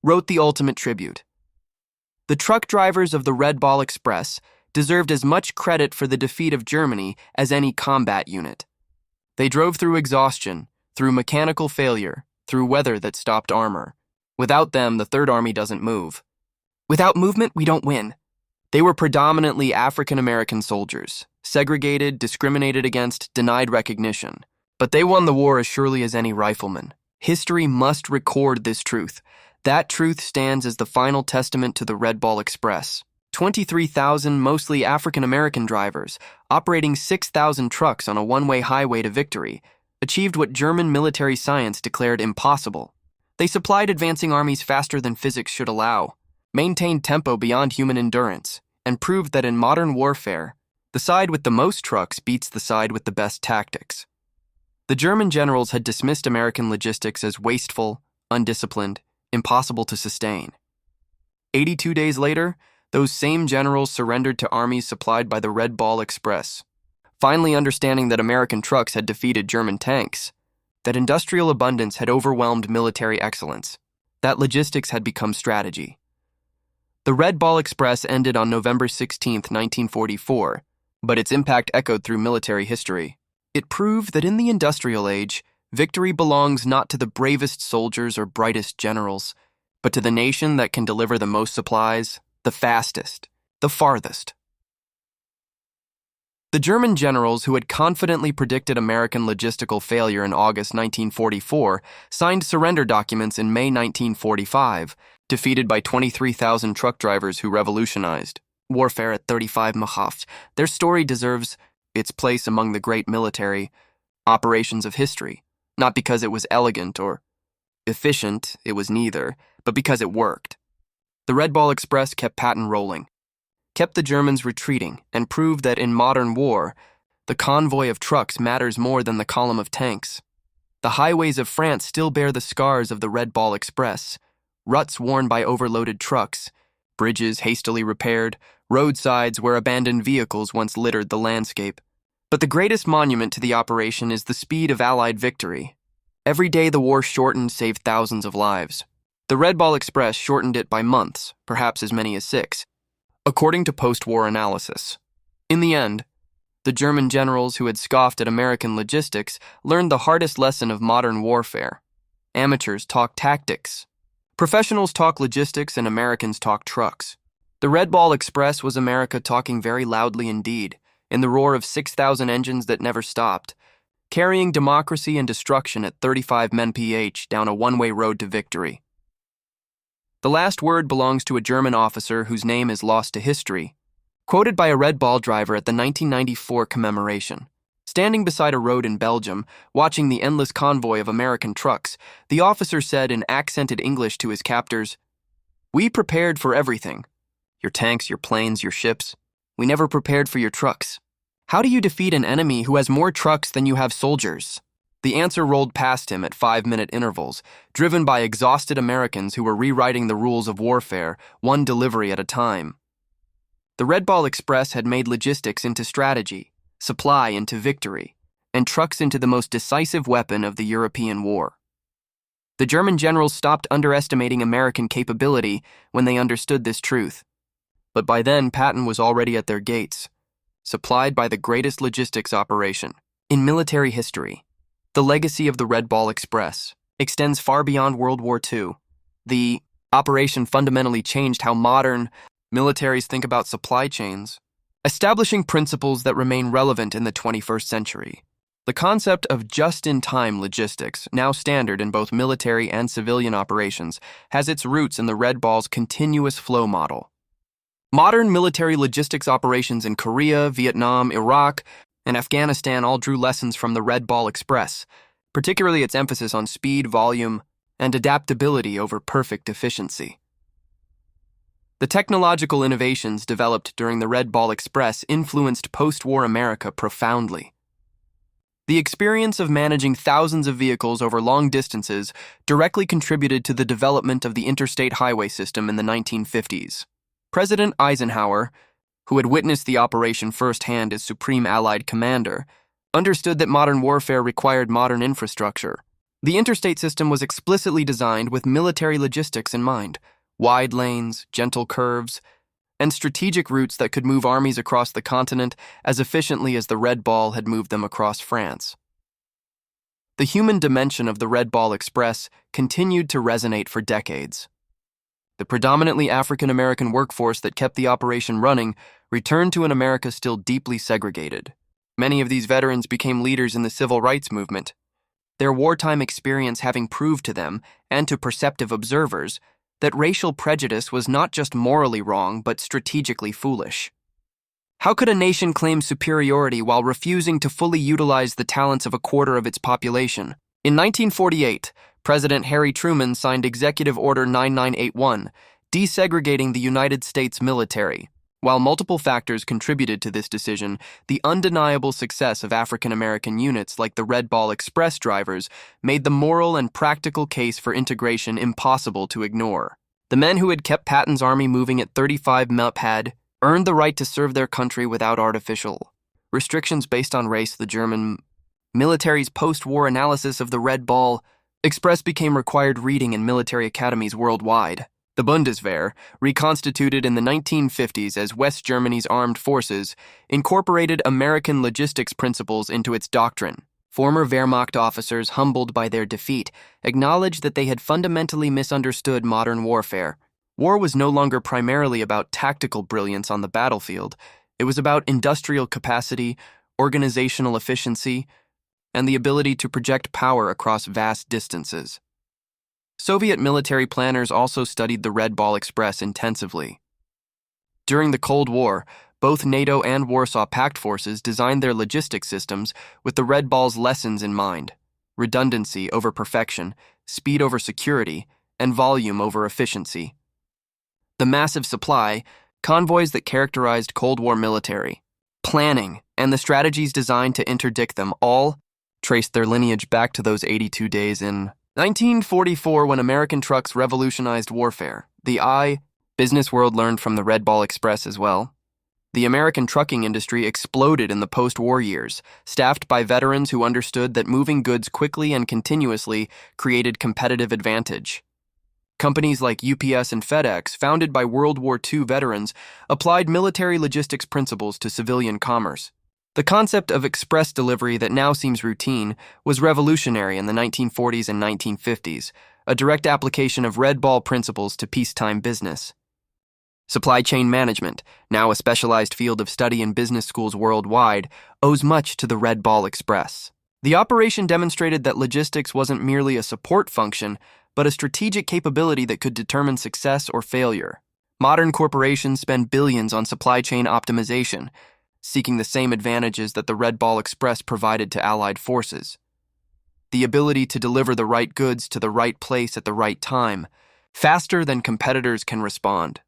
wrote the ultimate tribute. The truck drivers of the Red Ball Express deserved as much credit for the defeat of Germany as any combat unit. They drove through exhaustion, through mechanical failure, through weather that stopped armor. Without them, the Third Army doesn't move. Without movement, we don't win. They were predominantly African-American soldiers, segregated, discriminated against, denied recognition. But they won the war as surely as any rifleman. History must record this truth. That truth stands as the final testament to the Red Ball Express. 23,000 mostly African-American drivers, operating 6,000 trucks on a one-way highway to victory, achieved what German military science declared impossible. They supplied advancing armies faster than physics should allow, maintained tempo beyond human endurance, and proved that in modern warfare, the side with the most trucks beats the side with the best tactics. The German generals had dismissed American logistics as wasteful, undisciplined, impossible to sustain. 82 days later, those same generals surrendered to armies supplied by the Red Ball Express, finally understanding that American trucks had defeated German tanks, that industrial abundance had overwhelmed military excellence, that logistics had become strategy. The Red Ball Express ended on November 16, 1944, but its impact echoed through military history. It proved that in the industrial age, victory belongs not to the bravest soldiers or brightest generals, but to the nation that can deliver the most supplies, the fastest, the farthest. The German generals who had confidently predicted American logistical failure in August 1944 signed surrender documents in May 1945, defeated by 23,000 truck drivers who revolutionized warfare at 35 Mahaft. Their story deserves its place among the great military operations of history, not because it was elegant or efficient, it was neither, but because it worked. The Red Ball Express kept Patton rolling, kept the Germans retreating, and proved that in modern war, the convoy of trucks matters more than the column of tanks. The highways of France still bear the scars of the Red Ball Express, ruts worn by overloaded trucks, bridges hastily repaired, roadsides where abandoned vehicles once littered the landscape. But the greatest monument to the operation is the speed of Allied victory. Every day the war shortened saved thousands of lives. The Red Ball Express shortened it by months, perhaps as many as 6, according to post-war analysis. In the end, the German generals who had scoffed at American logistics learned the hardest lesson of modern warfare. Amateurs talk tactics. Professionals talk logistics and Americans talk trucks. The Red Ball Express was America talking very loudly indeed, in the roar of 6,000 engines that never stopped, carrying democracy and destruction at 35 mph down a one-way road to victory. The last word belongs to a German officer whose name is lost to history, quoted by a Red Ball driver at the 1994 commemoration. Standing beside a road in Belgium, watching the endless convoy of American trucks, the officer said in accented English to his captors, "We prepared for everything. Your tanks, your planes, your ships. We never prepared for your trucks. How do you defeat an enemy who has more trucks than you have soldiers?" The answer rolled past him at 5-minute intervals, driven by exhausted Americans who were rewriting the rules of warfare, one delivery at a time. The Red Ball Express had made logistics into strategy, supply into victory, and trucks into the most decisive weapon of the European war. The German generals stopped underestimating American capability when they understood this truth. But by then, Patton was already at their gates, supplied by the greatest logistics operation in military history. The legacy of the Red Ball Express extends far beyond World War II. The operation fundamentally changed how modern militaries think about supply chains, establishing principles that remain relevant in the 21st century. The concept of just-in-time logistics, now standard in both military and civilian operations, has its roots in the Red Ball's continuous flow model. Modern military logistics operations in Korea, Vietnam, Iraq, and Afghanistan all drew lessons from the Red Ball Express, particularly its emphasis on speed, volume, and adaptability over perfect efficiency. The technological innovations developed during the Red Ball Express influenced post-war America profoundly. The experience of managing thousands of vehicles over long distances directly contributed to the development of the interstate highway system in the 1950s. President Eisenhower, who had witnessed the operation firsthand as Supreme Allied Commander, understood that modern warfare required modern infrastructure. The interstate system was explicitly designed with military logistics in mind: wide lanes, gentle curves, and strategic routes that could move armies across the continent as efficiently as the Red Ball had moved them across France. The human dimension of the Red Ball Express continued to resonate for decades. The predominantly African-American workforce that kept the operation running returned to an America still deeply segregated. Many of these veterans became leaders in the civil rights movement, their wartime experience having proved to them, and to perceptive observers, that racial prejudice was not just morally wrong but strategically foolish. How could a nation claim superiority while refusing to fully utilize the talents of a quarter of its population? In 1948, President Harry Truman signed Executive Order 9981, desegregating the United States military. While multiple factors contributed to this decision, the undeniable success of African-American units like the Red Ball Express drivers made the moral and practical case for integration impossible to ignore. The men who had kept Patton's army moving at 35 mph had earned the right to serve their country without artificial restrictions based on race. The German military's post-war analysis of the Red Ball Express became required reading in military academies worldwide. The Bundeswehr, reconstituted in the 1950s as West Germany's armed forces, incorporated American logistics principles into its doctrine. Former Wehrmacht officers, humbled by their defeat, acknowledged that they had fundamentally misunderstood modern warfare. War was no longer primarily about tactical brilliance on the battlefield. It was about industrial capacity, organizational efficiency, and the ability to project power across vast distances. Soviet military planners also studied the Red Ball Express intensively. During the Cold War, both NATO and Warsaw Pact forces designed their logistics systems with the Red Ball's lessons in mind: redundancy over perfection, speed over security, and volume over efficiency. The massive supply, convoys that characterized Cold War military planning, and the strategies designed to interdict them all traced their lineage back to those 82 days in 1944, when American trucks revolutionized warfare. The business world learned from the Red Ball Express as well. The American trucking industry exploded in the post-war years, staffed by veterans who understood that moving goods quickly and continuously created competitive advantage. Companies like UPS and FedEx, founded by World War II veterans, applied military logistics principles to civilian commerce. The concept of express delivery that now seems routine was revolutionary in the 1940s and 1950s, a direct application of Red Ball principles to peacetime business. Supply chain management, now a specialized field of study in business schools worldwide, owes much to the Red Ball Express. The operation demonstrated that logistics wasn't merely a support function, but a strategic capability that could determine success or failure. Modern corporations spend billions on supply chain optimization, seeking the same advantages that the Red Ball Express provided to Allied forces. The ability to deliver the right goods to the right place at the right time, faster than competitors can respond.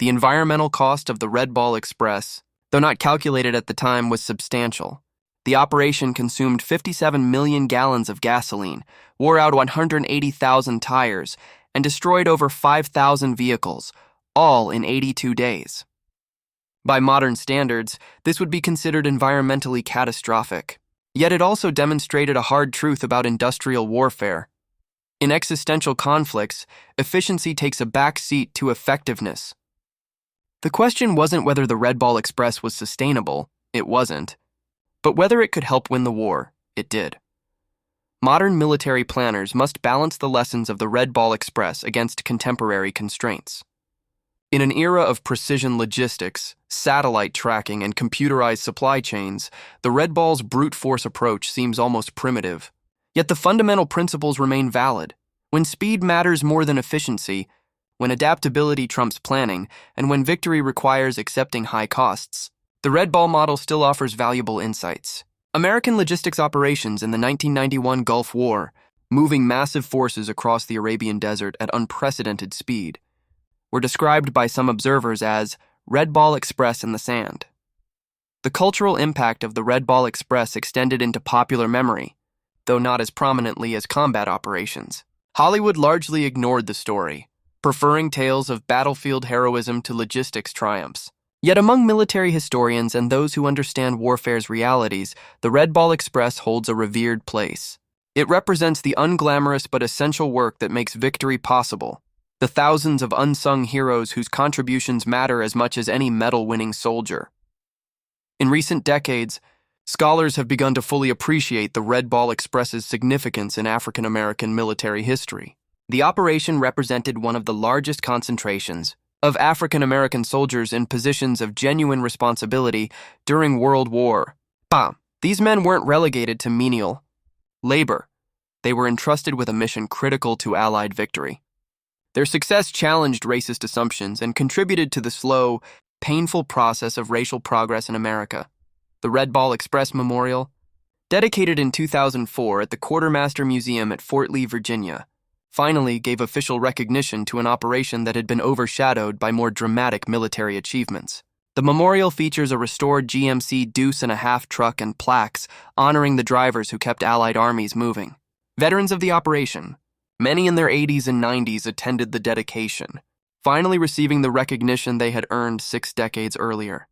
The environmental cost of the Red Ball Express, though not calculated at the time, was substantial. The operation consumed 57 million gallons of gasoline, wore out 180,000 tires, and destroyed over 5,000 vehicles, all in 82 days. By modern standards, this would be considered environmentally catastrophic. Yet it also demonstrated a hard truth about industrial warfare. In existential conflicts, efficiency takes a back seat to effectiveness. The question wasn't whether the Red Ball Express was sustainable, it wasn't, but whether it could help win the war, it did. Modern military planners must balance the lessons of the Red Ball Express against contemporary constraints. In an era of precision logistics, satellite tracking, and computerized supply chains, the Red Ball's brute force approach seems almost primitive. Yet the fundamental principles remain valid. When speed matters more than efficiency, when adaptability trumps planning, and when victory requires accepting high costs, the Red Ball model still offers valuable insights. American logistics operations in the 1991 Gulf War, moving massive forces across the Arabian Desert at unprecedented speed, were described by some observers as Red Ball Express in the sand. The cultural impact of the Red Ball Express extended into popular memory, though not as prominently as combat operations. Hollywood largely ignored the story, preferring tales of battlefield heroism to logistics triumphs. Yet among military historians and those who understand warfare's realities, the Red Ball Express holds a revered place. It represents the unglamorous but essential work that makes victory possible, the thousands of unsung heroes whose contributions matter as much as any medal-winning soldier. In recent decades, Scholars have begun to fully appreciate the Red Ball Express's significance in African American military history. The operation represented one of the largest concentrations of African American soldiers in positions of genuine responsibility during World War. These men weren't relegated to menial labor. They were entrusted with a mission critical to Allied victory. Their success challenged racist assumptions and contributed to the slow, painful process of racial progress in America. The Red Ball Express Memorial, dedicated in 2004 at the Quartermaster Museum at Fort Lee, Virginia, finally gave official recognition to an operation that had been overshadowed by more dramatic military achievements. The memorial features a restored GMC deuce-and-a-half truck and plaques honoring the drivers who kept Allied armies moving. Veterans of the operation, many in their 80s and 90s, attended the dedication, finally receiving the recognition they had earned 6 decades earlier.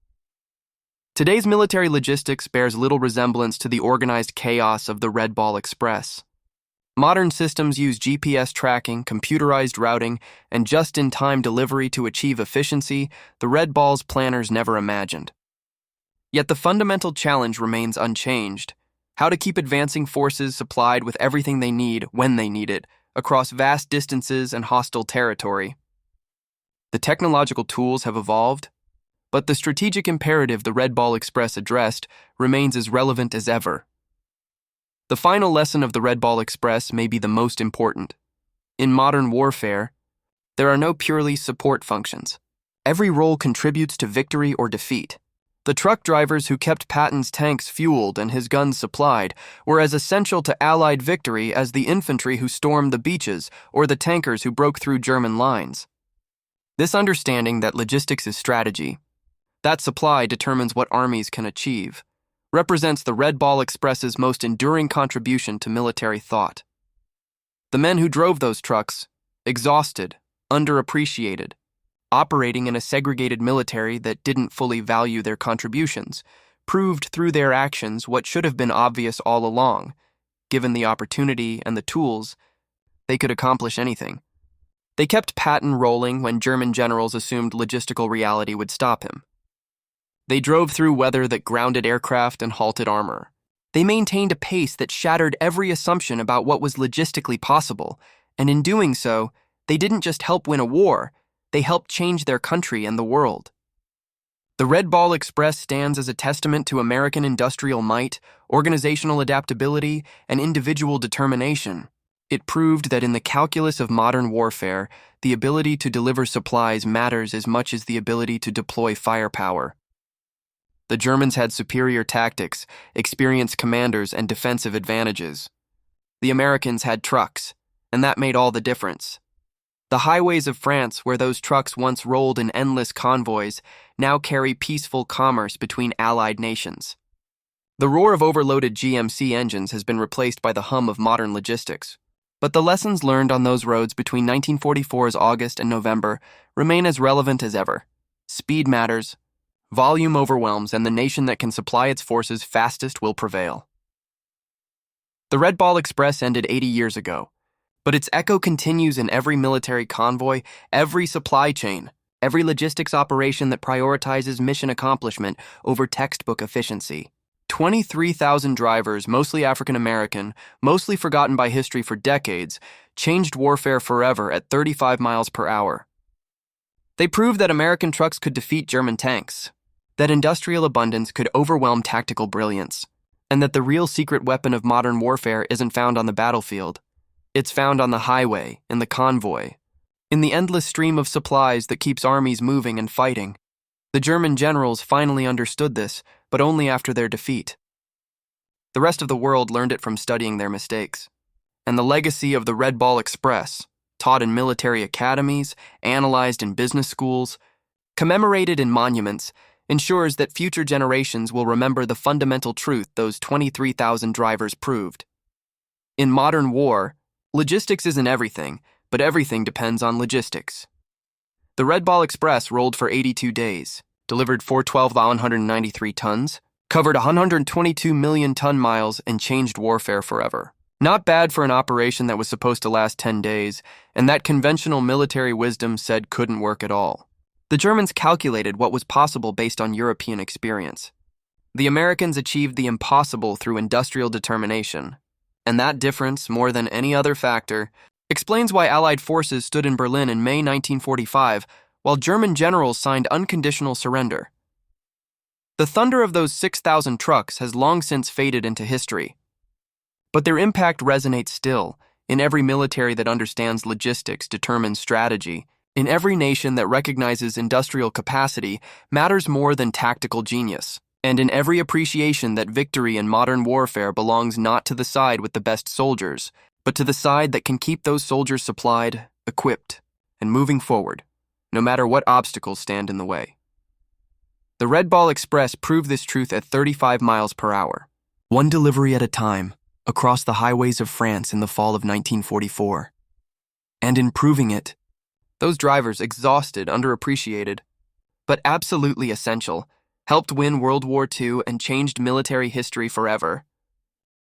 Today's military logistics bears little resemblance to the organized chaos of the Red Ball Express. Modern systems use GPS tracking, computerized routing, and just-in-time delivery to achieve efficiency the Red Ball's planners never imagined. Yet the fundamental challenge remains unchanged: how to keep advancing forces supplied with everything they need when they need it, across vast distances and hostile territory. The technological tools have evolved, but the strategic imperative the Red Ball Express addressed remains as relevant as ever. The final lesson of the Red Ball Express may be the most important. In modern warfare, there are no purely support functions. Every role contributes to victory or defeat. The truck drivers who kept Patton's tanks fueled and his guns supplied were as essential to Allied victory as the infantry who stormed the beaches or the tankers who broke through German lines. This understanding that logistics is strategy, that supply determines what armies can achieve, represents the Red Ball Express's most enduring contribution to military thought. The men who drove those trucks, exhausted, underappreciated, operating in a segregated military that didn't fully value their contributions, proved through their actions what should have been obvious all along. Given the opportunity and the tools, they could accomplish anything. They kept Patton rolling when German generals assumed logistical reality would stop him. They drove through weather that grounded aircraft and halted armor. They maintained a pace that shattered every assumption about what was logistically possible, and in doing so, they didn't just help win a war, they helped change their country and the world. The Red Ball Express stands as a testament to American industrial might, organizational adaptability, and individual determination. It proved that in the calculus of modern warfare, the ability to deliver supplies matters as much as the ability to deploy firepower. The Germans had superior tactics, experienced commanders, and defensive advantages. The Americans had trucks, and that made all the difference. The highways of France, where those trucks once rolled in endless convoys, now carry peaceful commerce between Allied nations. The roar of overloaded GMC engines has been replaced by the hum of modern logistics, but the lessons learned on those roads between 1944's August and November remain as relevant as ever. Speed matters. Volume overwhelms, and the nation that can supply its forces fastest will prevail. The Red Ball Express ended 80 years ago, but its echo continues in every military convoy, every supply chain, every logistics operation that prioritizes mission accomplishment over textbook efficiency. 23,000 drivers, mostly African American, mostly forgotten by history for decades, changed warfare forever at 35 miles per hour. They proved that American trucks could defeat German tanks, that industrial abundance could overwhelm tactical brilliance, and that the real secret weapon of modern warfare isn't found on the battlefield. It's found on the highway, in the convoy, in the endless stream of supplies that keeps armies moving and fighting. The German generals finally understood this, but only after their defeat. The rest of the world learned it from studying their mistakes. And the legacy of the Red Ball Express, taught in military academies, analyzed in business schools, commemorated in monuments, ensures that future generations will remember the fundamental truth those 23,000 drivers proved. In modern war, logistics isn't everything, but everything depends on logistics. The Red Ball Express rolled for 82 days, delivered 412,193 tons, covered 122 million ton miles, and changed warfare forever. Not bad for an operation that was supposed to last 10 days, and that conventional military wisdom said couldn't work at all. The Germans calculated what was possible based on European experience. The Americans achieved the impossible through industrial determination, and that difference, more than any other factor, explains why Allied forces stood in Berlin in May 1945 while German generals signed unconditional surrender. The thunder of those 6,000 trucks has long since faded into history, but their impact resonates still in every military that understands logistics, determines strategy, in every nation that recognizes industrial capacity matters more than tactical genius, and in every appreciation that victory in modern warfare belongs not to the side with the best soldiers, but to the side that can keep those soldiers supplied, equipped, and moving forward, no matter what obstacles stand in the way. The Red Ball Express proved this truth at 35 miles per hour, one delivery at a time, across the highways of France in the fall of 1944. And in proving it, those drivers, exhausted, underappreciated, but absolutely essential, helped win World War II and changed military history forever.